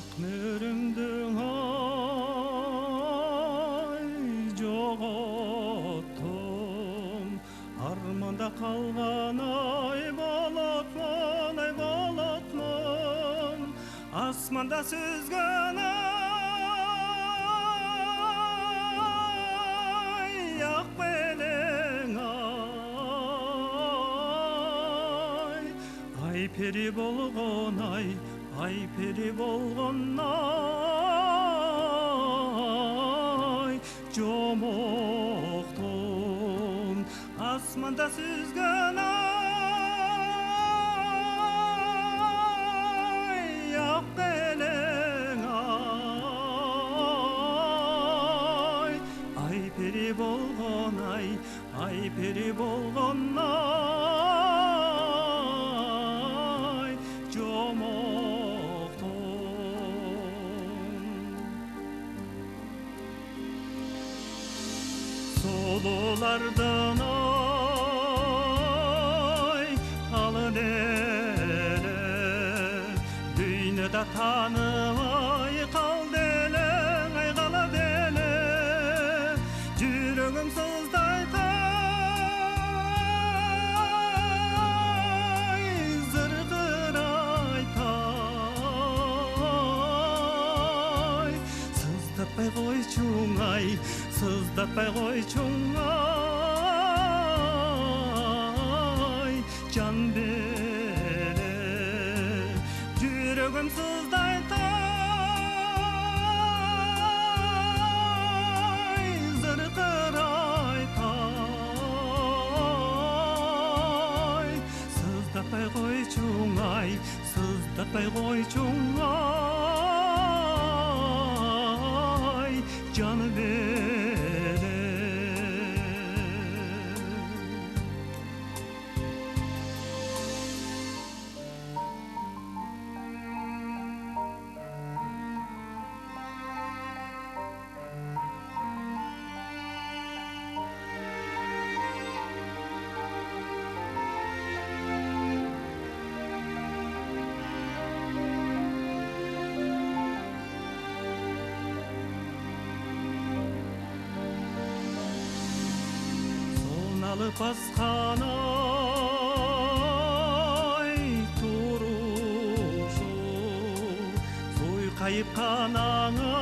ак мөрүмдүң ай жоготтум арманда калган ай болотмун асманда сүзгөн ай ак белең ай пери болгон ай пери болгон ай жомоктун асманда сүзгөн ай ак белең ай пери болгон ай пери болгон ай жомоктун солулардан ай калын эле дүйнөдө тааныбай калды элең ай калады эле жүрөгүм сыздайт ай зыркырайт ай сыздатпай койчуң ай сыздатпай койчуң ай жан бере жүрөгүм сыздайт ай зыркырайт ай сыздатпай койчуң ай сыздатпай койчуң ай жан бере алып баскан ай турушу суйкайып канаңа